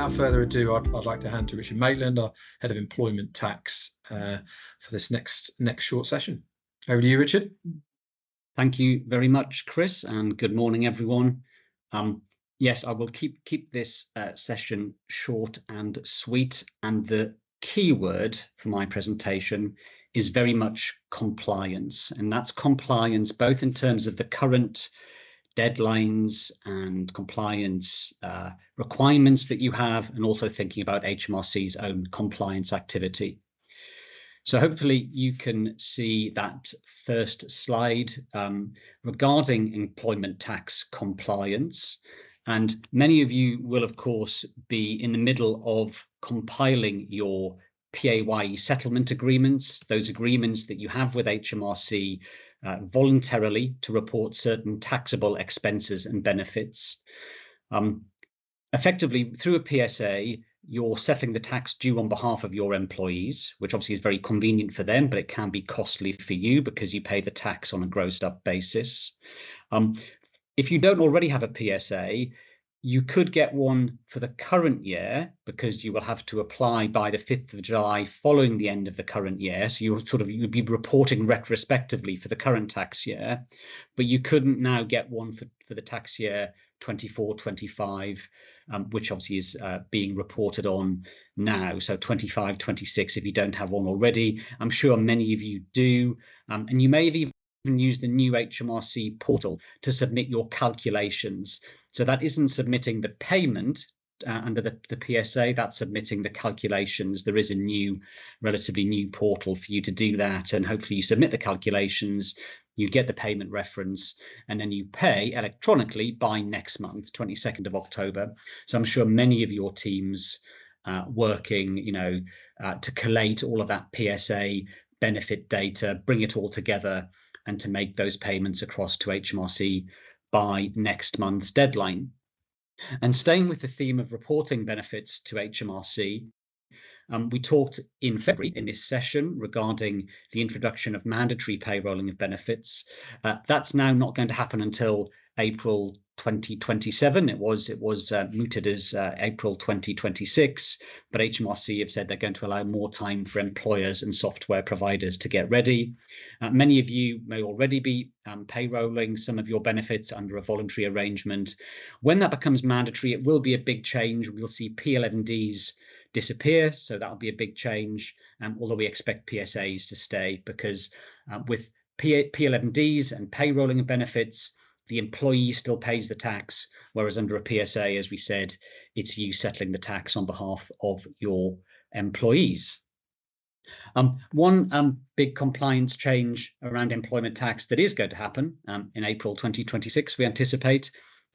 without further ado, I'd like to hand to Richard Maitland, our Head of Employment Tax, for this next short session. Over to you, Richard. Thank you very much, Chris, and good morning, everyone. Yes, I will keep this session short and sweet, and the key word for my presentation is very much compliance, and that's compliance both in terms of the current deadlines and compliance requirements that you have, and also thinking about HMRC's own compliance activity. So hopefully you can see that first slide regarding employment tax compliance. And many of you will, of course, be in the middle of compiling your PAYE settlement agreements, those agreements that you have with HMRC voluntarily to report certain taxable expenses and benefits. Effectively, through a PSA, you're settling the tax due on behalf of your employees, which obviously is very convenient for them, but it can be costly for you because you pay the tax on a grossed up basis. If you don't already have a PSA, you could get one for the current year because you will have to apply by the 5th of July following the end of the current year. So you'd be reporting retrospectively for the current tax year, but you couldn't now get one for the tax year 24-25, which obviously is being reported on now. So 25-26, if you don't have one already. I'm sure many of you do, and you may have even use the new HMRC portal to submit your calculations. So that isn't submitting the payment under the PSA, that's submitting the calculations. There is a relatively new portal for you to do that, and hopefully you submit the calculations, you get the payment reference, and then you pay electronically by next month, 22nd of October. So I'm sure many of your teams working, to collate all of that PSA benefit data, bring it all together, and to make those payments across to HMRC by next month's deadline. And staying with the theme of reporting benefits to HMRC, we talked in February in this session regarding the introduction of mandatory payrolling of benefits. That's now not going to happen until April 2027. It was mooted as April 2026, but HMRC have said they're going to allow more time for employers and software providers to get ready. Many of you may already be payrolling some of your benefits under a voluntary arrangement. When that becomes mandatory, it will be a big change. We'll see P11Ds disappear, so that'll be a big change, although we expect PSAs to stay, because with P11Ds and payrolling of benefits, the employee still pays the tax, whereas under a PSA, as we said, it's you settling the tax on behalf of your employees. One big compliance change around employment tax that is going to happen in April 2026, we anticipate,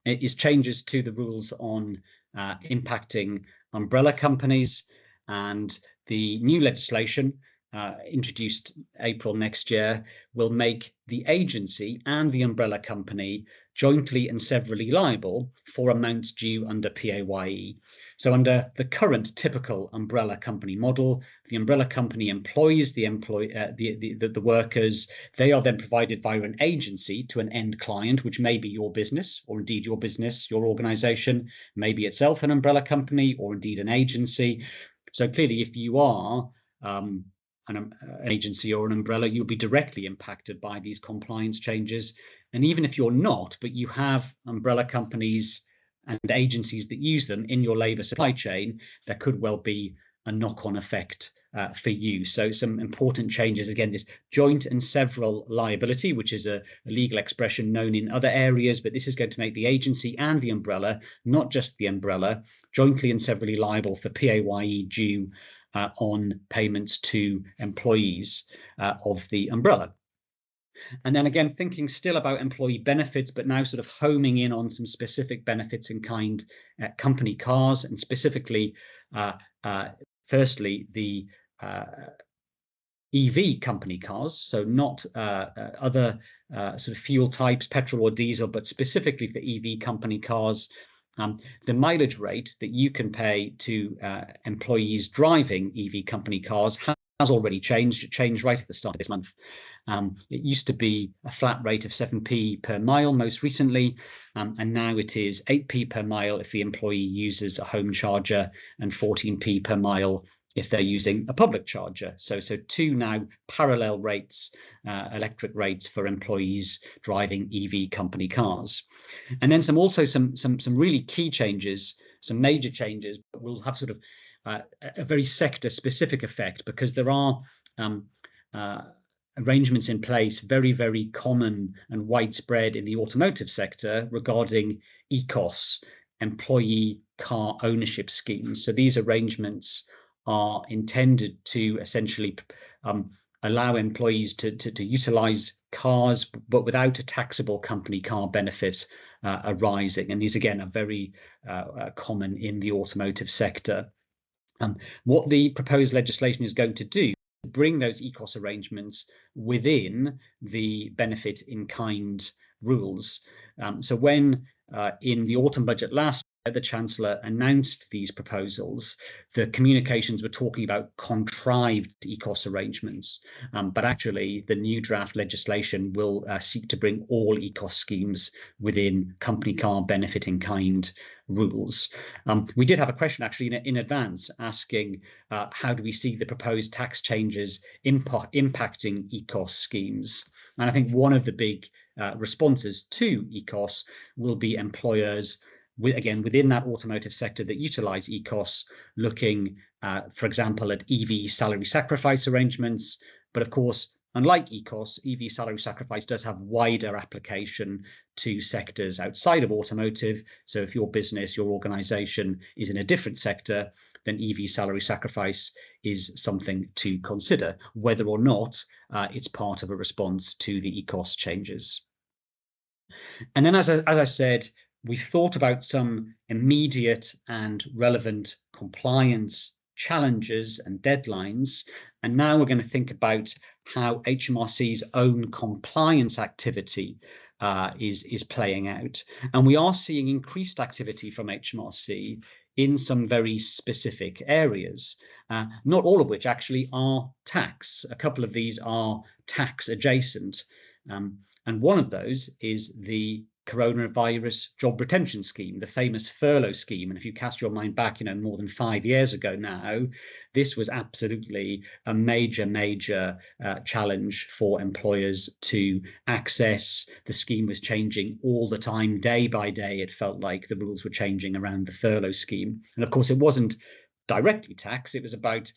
is changes to the rules on impacting umbrella companies, and the new legislation introduced April next year will make the agency and the umbrella company jointly and severally liable for amounts due under PAYE. So under the current typical umbrella company model, the umbrella company employs the workers. They are then provided via an agency to an end client, which may be your business, or indeed your business, your organization, maybe itself an umbrella company, or indeed an agency. So clearly, if you are an agency or an umbrella, you'll be directly impacted by these compliance changes. And even if you're not, but you have umbrella companies and agencies that use them in your labour supply chain, there could well be a knock-on effect for you. So some important changes. Again, this joint and several liability, which is a legal expression known in other areas, but this is going to make the agency and the umbrella, not just the umbrella, jointly and severally liable for PAYE due on payments to employees of the umbrella. And then again, thinking still about employee benefits, but now sort of homing in on some specific benefits in kind company cars, and specifically, firstly, the EV company cars, so not other sort of fuel types, petrol or diesel, but specifically for EV company cars. The mileage rate that you can pay to employees driving EV company cars has already changed. It changed right at the start of this month. It used to be a flat rate of 7p per mile most recently, and now it is 8p per mile if the employee uses a home charger and 14p per mile if they're using a public charger. So two now parallel rates, electric rates for employees driving EV company cars. And then some really key changes, some major changes, but we'll have sort of a very sector-specific effect, because there are arrangements in place, very, very common and widespread in the automotive sector, regarding ECOS, employee car ownership schemes. So these arrangements are intended to essentially allow employees to utilize cars, but without a taxable company car benefit arising. And these, again, are very common in the automotive sector. What the proposed legislation is going to do, bring those ECOS arrangements within the benefit in kind rules. So when in the autumn budget last year, the Chancellor announced these proposals, the communications were talking about contrived ECOS arrangements, but actually the new draft legislation will seek to bring all ECOS schemes within company car benefit in kind rules. We did have a question actually in advance asking how do we see the proposed tax changes impacting ECOS schemes? And I think one of the big responses to ECOS will be employers, again, within that automotive sector that utilize ECOS, looking, for example, at EV salary sacrifice arrangements. But of course, unlike ECOS, EV salary sacrifice does have wider application to sectors outside of automotive. So if your business, your organization is in a different sector, then EV salary sacrifice is something to consider, whether or not it's part of a response to the ECOS changes. And then, as I said, we thought about some immediate and relevant compliance challenges and deadlines. And now we're going to think about how HMRC's own compliance activity is playing out. And we are seeing increased activity from HMRC in some very specific areas, not all of which actually are tax. A couple of these are tax adjacent. And one of those is the coronavirus job retention scheme, the famous furlough scheme. And if you cast your mind back, more than 5 years ago now, this was absolutely a major challenge for employers to access. The scheme was changing all the time, day by day. It felt like the rules were changing around the furlough scheme. And of course, it wasn't directly tax. It was about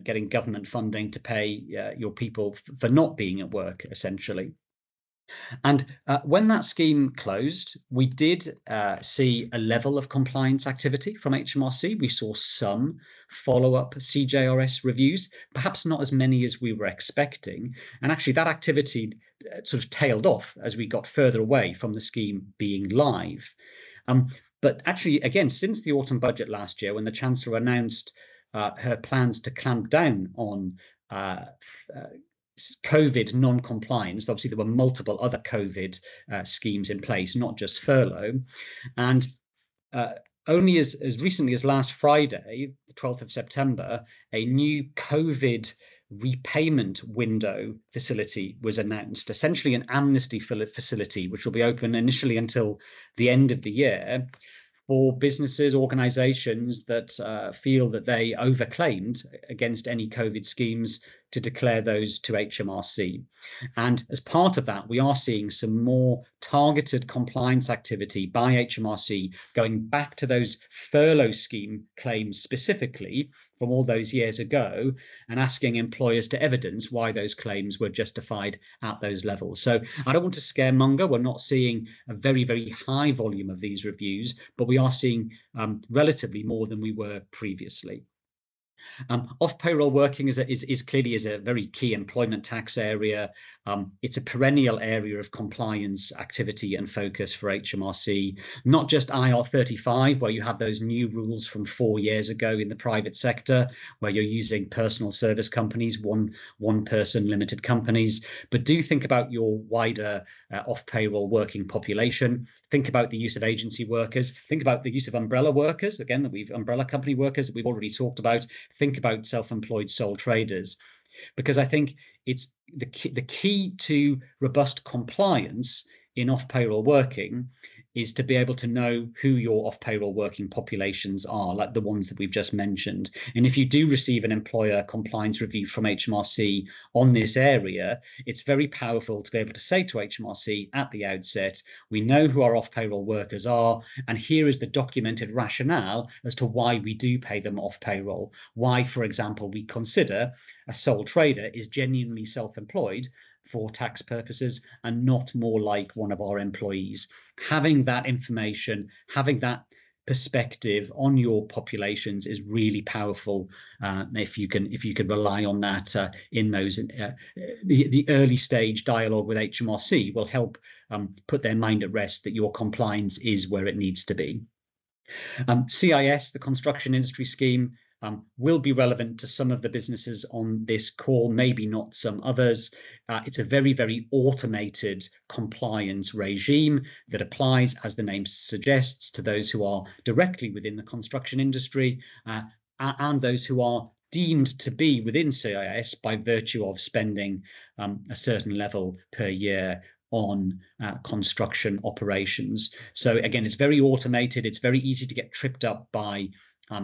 getting government funding to pay your people for not being at work, essentially. And when that scheme closed, we did see a level of compliance activity from HMRC. We saw some follow-up CJRS reviews, perhaps not as many as we were expecting. And actually that activity sort of tailed off as we got further away from the scheme being live. But actually, again, since the autumn budget last year, when the Chancellor announced her plans to clamp down on COVID non-compliance. Obviously, there were multiple other COVID schemes in place, not just furlough. And only as recently as last Friday, the 12th of September, a new COVID repayment window facility was announced, essentially an amnesty facility, which will be open initially until the end of the year, for businesses, organizations that feel that they overclaimed against any COVID schemes, to declare those to HMRC. And as part of that, we are seeing some more targeted compliance activity by HMRC, going back to those furlough scheme claims specifically from all those years ago, and asking employers to evidence why those claims were justified at those levels. So I don't want to scaremonger. We're not seeing a very, very high volume of these reviews, but we are seeing relatively more than we were previously. Off-payroll working is clearly a very key employment tax area. It's a perennial area of compliance activity and focus for HMRC, not just IR35, where you have those new rules from 4 years ago in the private sector, where you're using personal service companies, one person limited companies, but do think about your wider off-payroll working population. Think about the use of agency workers. Think about the use of umbrella workers, again, umbrella company workers that we've already talked about. think about self-employed sole traders, because I think it's the key to robust compliance in off-payroll working is to be able to know who your off-payroll working populations are, like the ones that we've just mentioned. And if you do receive an employer compliance review from HMRC on this area, it's very powerful to be able to say to HMRC at the outset, we know who our off-payroll workers are, and here is the documented rationale as to why we do pay them off payroll. Why, for example, we consider a sole trader is genuinely self-employed for tax purposes and not more like one of our employees. Having that information, having that perspective on your populations is really powerful. If you can rely on that in those the early stage dialogue with HMRC will help put their mind at rest that your compliance is where it needs to be. CIS, the construction industry scheme, will be relevant to some of the businesses on this call, maybe not some others. It's a very, very automated compliance regime that applies, as the name suggests, to those who are directly within the construction industry and those who are deemed to be within CIS by virtue of spending a certain level per year on construction operations. So again, it's very automated. It's very easy to get tripped up by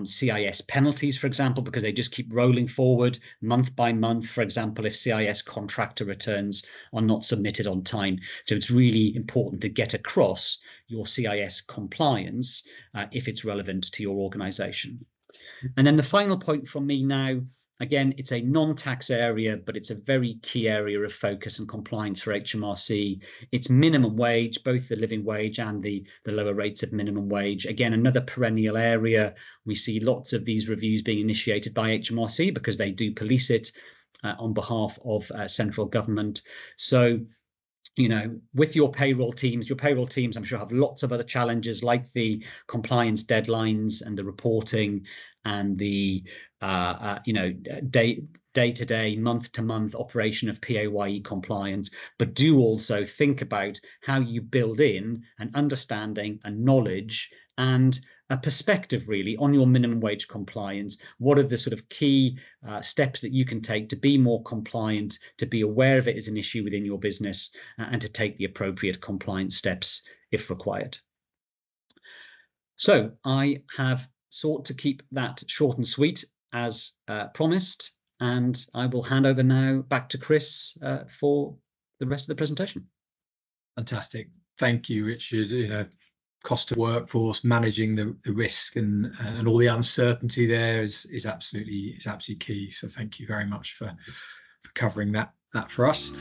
CIS penalties, for example, because they just keep rolling forward month by month. For example, if CIS contractor returns are not submitted on time. So it's really important to get across your CIS compliance if it's relevant to your organization. And then the final point from me now, again, it's a non-tax area, but it's a very key area of focus and compliance for HMRC. It's minimum wage, both the living wage and the lower rates of minimum wage. Again, another perennial area. We see lots of these reviews being initiated by HMRC because they do police it on behalf of central government. So, you know, with your payroll teams, I'm sure have lots of other challenges like the compliance deadlines and the reporting and the, day-to-day, month-to-month operation of PAYE compliance, but do also think about how you build in an understanding, a knowledge, and a perspective really on your minimum wage compliance. What are the sort of key steps that you can take to be more compliant, to be aware of it as an issue within your business, and to take the appropriate compliance steps if required. So I have sought to keep that short and sweet as promised, and I will hand over now back to Chris for the rest of the presentation. Fantastic. Thank you, Richard. You know, cost of workforce, managing the risk and all the uncertainty there is absolutely key. So thank you very much for covering that for us.